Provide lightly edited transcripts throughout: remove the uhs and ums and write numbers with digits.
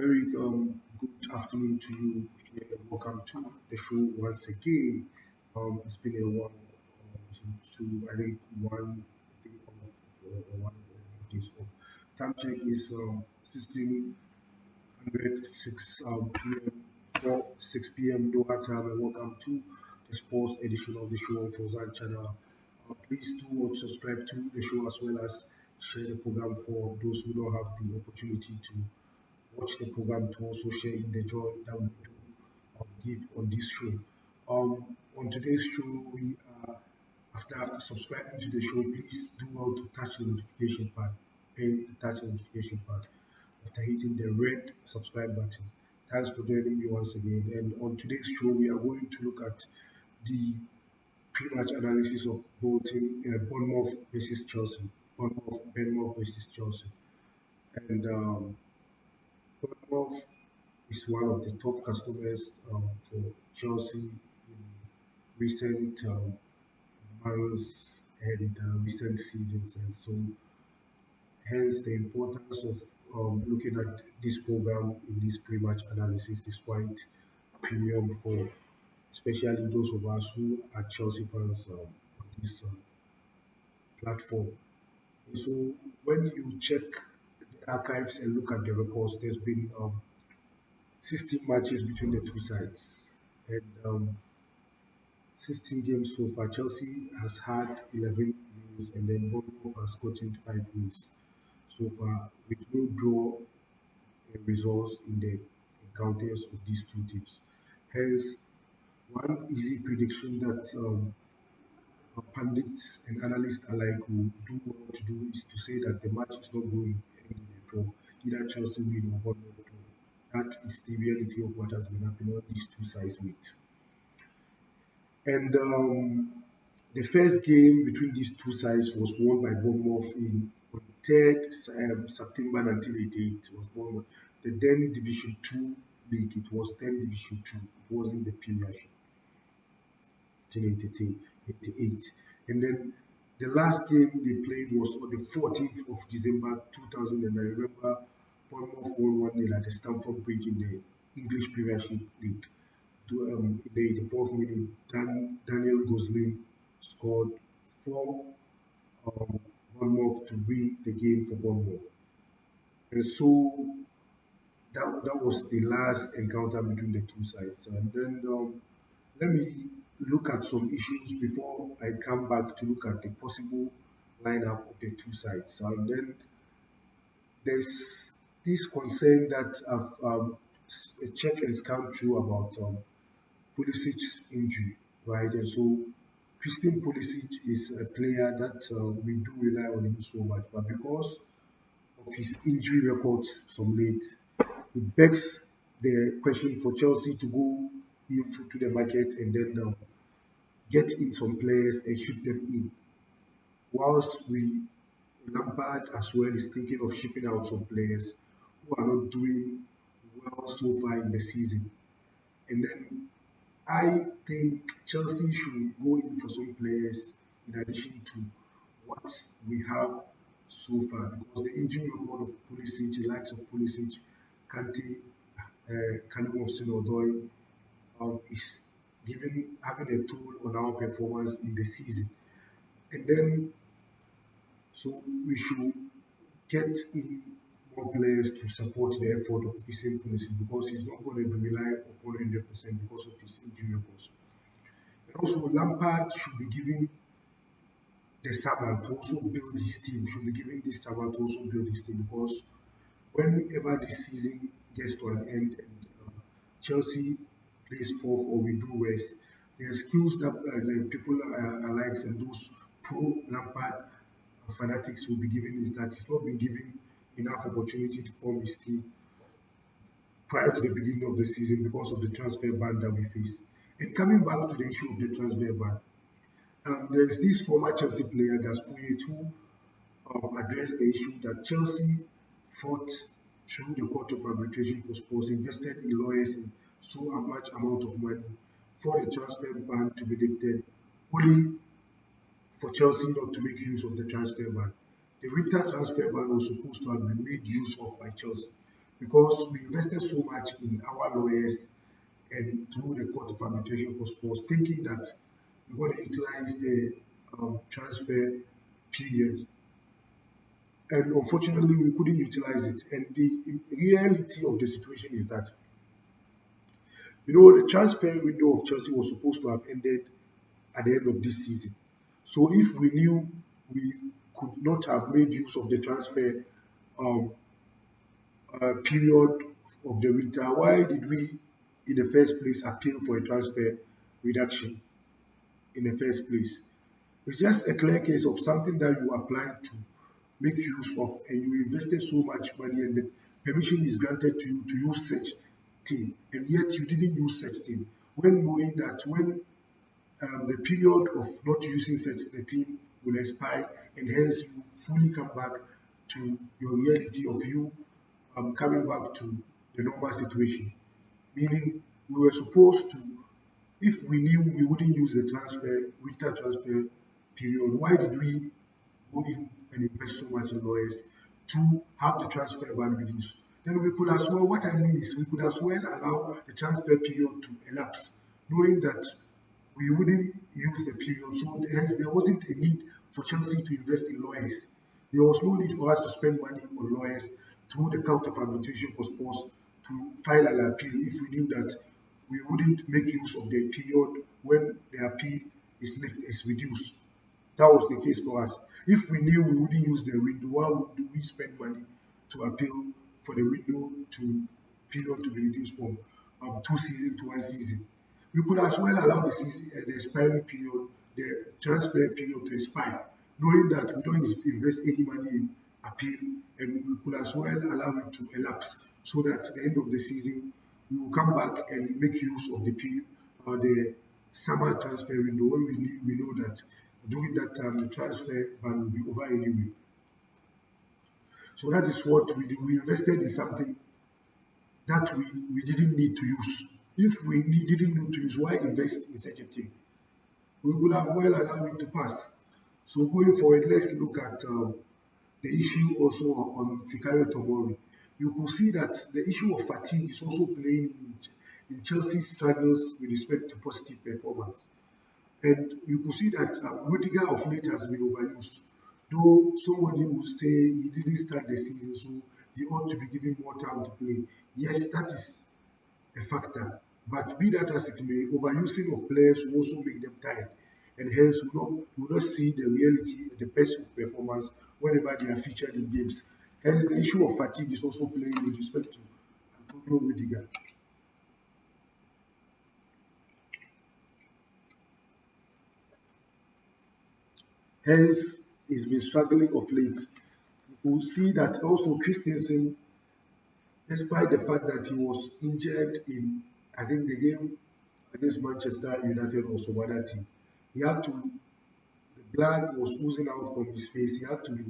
Very good afternoon to you here. Welcome to the show once again. It's been a while since I think 1 day off or 1 or 2 days off. Time check is 16:06 p.m. 6 p.m. Doha time, and welcome to the sports edition of the show on Fozan channel. Please do subscribe to the show as well as share the program for those who don't have the opportunity to watch the program to also share in the joy that we do give on this show. On today's show, we are after subscribing to the show, please do well to touch the notification part. Touch the notification part after hitting the red subscribe button. Thanks for joining me once again. And on today's show, we are going to look at the pre-match analysis of Bournemouth versus Chelsea. Bournemouth versus Chelsea. And Bournemouth is one of the top customers for Chelsea in recent months and recent seasons, and so hence the importance of looking at this program in this pre-match analysis is quite premium for especially those of us who are Chelsea fans on this platform. And so when you check the archives and look at the records, there's been 16 matches between the two sides. And 16 games so far. Chelsea has had 11 wins, and then Bournemouth has gotten 5 wins so far, with no draw results in the encounters of these two teams. Hence, one easy prediction that pundits and analysts alike will do well to do is to say that the match is not going to end in a draw. Either Chelsea win or Bournemouth draw. That is the reality of what has been happening when these two sides meet. And the first game between these two sides was won by Bournemouth on 3rd September 1988. It was Bournemouth, the then Division 2 league. It was then Division 2. It wasn't the Premiership. 1988. And then the last game they played was on the 14th of December 2009. Remember, Bournemouth won 1-0 at the Stamford Bridge in the English Premiership League. In the 84th minute, Daniel Gosling scored for Bournemouth to win the game for Bournemouth. And so that was the last encounter between the two sides. And then let me look at some issues before I come back to look at the possible lineup of the two sides. And then there's this concern that I've checked and scanned through about Pulisic's injury, right? And so Christian Pulisic is a player that we do rely on him so much, but because of his injury records some late, it begs the question for Chelsea to go in to the market and then get in some players and ship them in. Whilst Lampard as well is thinking of shipping out some players who are not doing well so far in the season. And then I think Chelsea should go in for some players in addition to what we have so far, because the injury record of Pulisic, the likes of Pulisic, Kante, Callum Hudson-Odoi, is having a toll on our performance in the season. And then, so we should get in more players to support the effort of Christian Pulisic, because he's not going to be relying upon 100% because of his injury records. And also, Lampard should be given the summer to also build his team, should be given this summer to also build his team, because whenever this season gets to an end and Chelsea plays fourth or we do worse, the excuse that the people alike and those pro Lampard fanatics will be given is that he's not been given enough opportunity to form his team prior to the beginning of the season because of the transfer ban that we faced. And coming back to the issue of the transfer ban, there's this former Chelsea player, Gaspuet, who addressed the issue that Chelsea fought through the Court of Arbitration for Sports, invested in lawyers and so much amount of money for the transfer ban to be lifted, only for Chelsea not to make use of the transfer ban. The winter transfer ban was supposed to have been made use of by Chelsea, because we invested so much in our lawyers and through the Court of Arbitration for Sports, thinking that we're going to utilize the transfer period. And unfortunately, we couldn't utilize it. And the reality of the situation is that, the transfer window of Chelsea was supposed to have ended at the end of this season. So if we knew we could not have made use of the transfer um, period of the winter, why did we, in the first place, appeal for a transfer reduction in the first place? It's just a clear case of something that you applied to make use of, and you invested so much money, and the permission is granted to you to use such thing, and yet you didn't use such thing. When knowing that when the period of not using such the thing will expire, and hence you fully come back to your reality of you coming back to the normal situation. Meaning, we were supposed to, if we knew we wouldn't use the winter transfer period, why did we go in and invest so much in lawyers to have the transfer ban reduced? Then we could as well, what I mean is, we could as well allow the transfer period to elapse, knowing that we wouldn't use the period. So hence there wasn't a need for Chelsea to invest in lawyers. There was no need for us to spend money on lawyers through the Court of Arbitration for Sports to file an appeal if we knew that we wouldn't make use of the period when the appeal is reduced. That was the case for us. If we knew we wouldn't use the window, why would we spend money to appeal for the window to period to be reduced from 2 seasons to 1 season? We could as well allow the expiry period, the transfer period to expire, knowing that we don't invest any money in appeal, and we could as well allow it to elapse so that at the end of the season we will come back and make use of the period, the summer transfer window, when we know that during that time the transfer ban will be over anyway. So that is what we did. We invested in something that we didn't need to use. If we didn't need to use, why invest in such a thing? We would have well allowed it to pass. So going forward, let's look at the issue also on Fikayo Tomori. You could see that the issue of fatigue is also playing in Chelsea's struggles with respect to positive performance. And you could see that Rudiger of late has been overused. Though somebody would say he didn't start the season, so he ought to be given more time to play. Yes, that is a factor. But be that as it may, overusing of players will also make them tired. And hence, we will not see the reality, the best of performance whenever they are featured in games. Hence, the issue of fatigue is also playing with respect to Antonio Rudiger. Hence, he's been struggling of late. We'll see that also Christensen, despite the fact that he was injured in, I think, the game against Manchester United or some other team, he had to, the blood was oozing out from his face. He had to be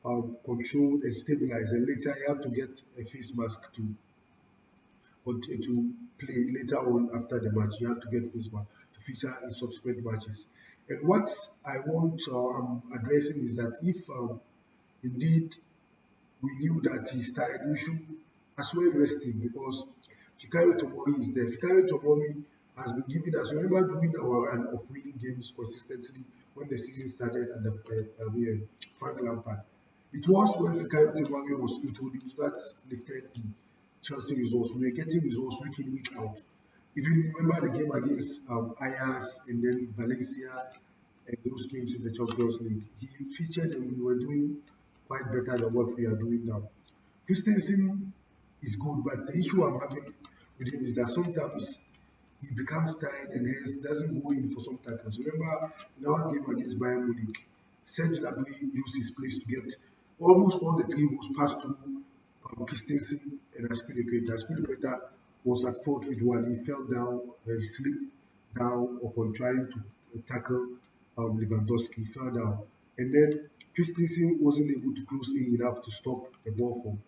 controlled and stabilized. And later, he had to get a face mask to play later on after the match. He had to get face mask to feature in subsequent matches. And what I want addressing is that if indeed we knew that he's tired, we should as well rest him, because Fikayo Tomori is there. Fikayo Tomori has been giving us, remember, doing our run of winning games consistently when the season started under Frank Lampard. It was when Fikayo Tomori was introduced that lifted the Chelsea results. We were getting results week in, week out. If you remember the game against Ajax and then Valencia and those games in the Champions League, he featured and we were doing quite better than what we are doing now. Christensen is good, but the issue I'm having with him is that sometimes he becomes tired and hence doesn't go in for some tackles. Remember in our game against Bayern Munich, Serge Gnabry used his place to get almost all the 3 goals passed to Christensen and Aspilicueta. Aspilicueta was at fault with one. He fell down, he slipped down upon trying to tackle Lewandowski. He fell down. And then Christensen wasn't able to close in enough to stop the ball from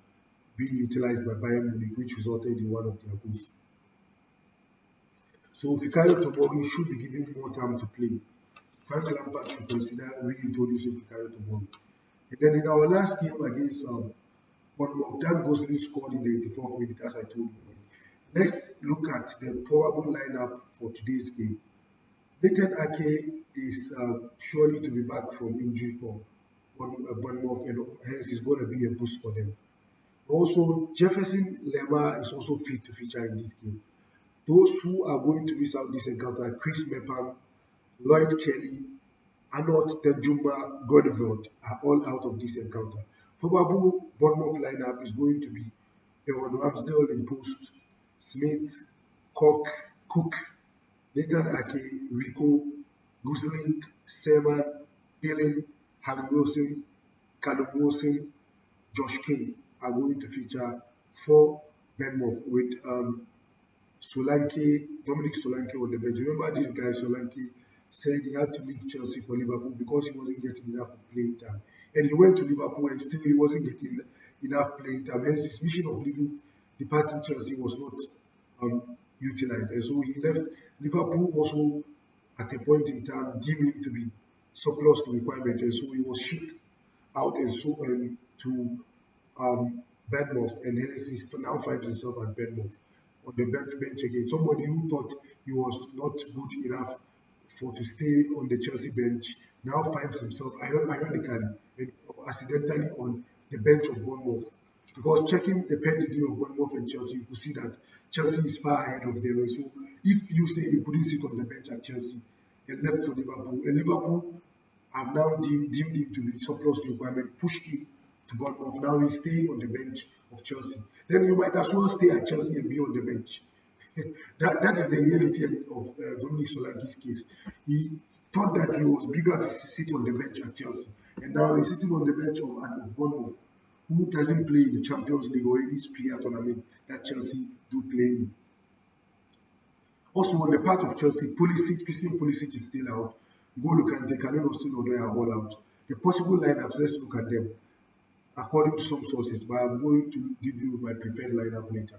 being utilized by Bayern Munich, which resulted in one of their goals. So Fikayo Tomori should be given more time to play. Frank Lampard should consider reintroducing Fikayo Tomori. And then in our last game against Bournemouth. Dan Gosling scored in the 84th minute, as I told you. Let's look at the probable lineup for today's game. Nathan Ake is surely to be back from injury for Bournemouth, and hence is going to be a boost for them. Also, Jefferson Lemar is also fit to feature in this game. Those who are going to miss out this encounter are Chris Mepham, Lloyd Kelly, Arnold Denjuma, Godeveld are all out of this encounter. Probable Bournemouth lineup is going to be Aaron Ramsdale in post, Smith, Cook, Nathan Ake, Rico, Gosling, Seaman, Palin, Harry Wilson, Callum Wilson, Josh King are going to feature for Bournemouth with Dominic Solanke on the bench. Remember this guy Solanke said he had to leave Chelsea for Liverpool because he wasn't getting enough playing time. And he went to Liverpool and still he wasn't getting enough playing time. Hence his mission of leaving departing Chelsea was not utilized. And so he left. Liverpool also at a point in time deemed him to be surplus to requirement, and so he was shipped out and to Bournemouth, and hence he now finds himself at Bournemouth on the bench again. Somebody who thought he was not good enough for to stay on the Chelsea bench now finds himself ironically and accidentally on the bench of Bournemouth. Because checking the pedigree of Bournemouth and Chelsea, you could see that Chelsea is far ahead of them. And so if you say you couldn't sit on the bench at Chelsea and left for Liverpool, and Liverpool have now deemed him to be surplus to requirement, pushed him to Bournemouth. Now he's staying on the bench of Chelsea. Then you might as well stay at Chelsea and be on the bench. that is the reality of Dominic Solanke's case. He thought that he was bigger to sit on the bench at Chelsea, and now he's sitting on the bench of Bournemouth, who doesn't play in the Champions League or any PL tournament that Chelsea do play in. Also, on the part of Chelsea, Christian Pulisic is still out. N'Golo Kante, Kalero Odoi are all out. The possible lineups, let's look at them according to some sources, but I'm going to give you my preferred lineup later.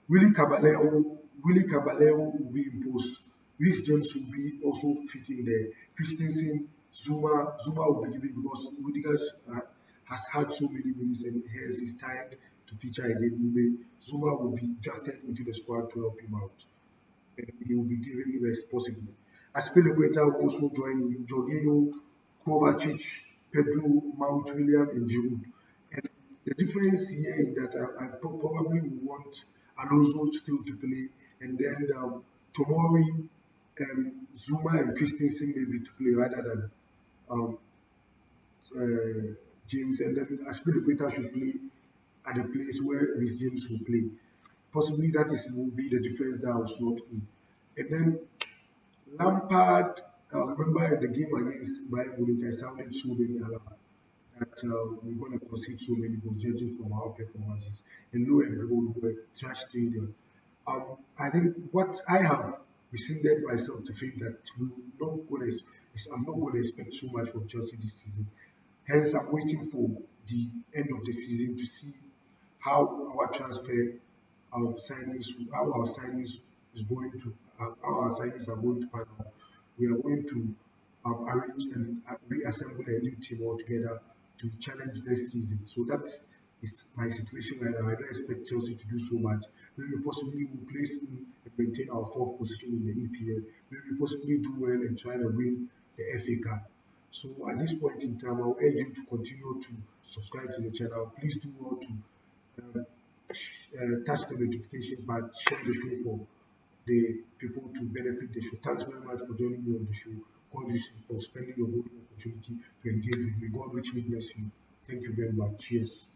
Willie Caballero will be in post. Reece James will be also fitting there. Christensen, Zuma will be given because Rudiger has had so many minutes and hence is tired to feature again. Zuma will be drafted into the squad to help him out, and he will be given rest possibly. Aspilicueta will also join in. Jorginho, Kovacic, Pedro, Mount William, and Giroud. And the difference here is that I probably will want Alonso still to play, and then Tomori, Zuma, and Christensen maybe to play rather than James, and then Aspilicueta should play at the place where Reece James will play. Possibly that will be the defense that was not in. And then Lampard, remember in the game against Bayern Munich, I sounded so many alarm that we're going to concede so many goals judging from our performances. And lo and behold, we were trashed stadium. I think what I have rescinded myself to think that I'm not going to expect so much from Chelsea this season. Hence, I'm waiting for the end of the season to see how our signings, how our signings is going to, how our signings are going to pan out. We are going to arrange and reassemble a new team altogether to challenge next season. So that is my situation right now. I don't expect Chelsea to do so much. Maybe possibly we'll place in and maintain our fourth position in the EPL. Maybe possibly do well and try to win the FA Cup. So at this point in time, I'll urge you to continue to subscribe to the channel. Please do well to touch the notification button, share the show for the people to benefit the show. Thanks very much for joining me on the show. God bless you for spending your golden opportunity to engage with me. God richly bless you. Thank you very much. Cheers.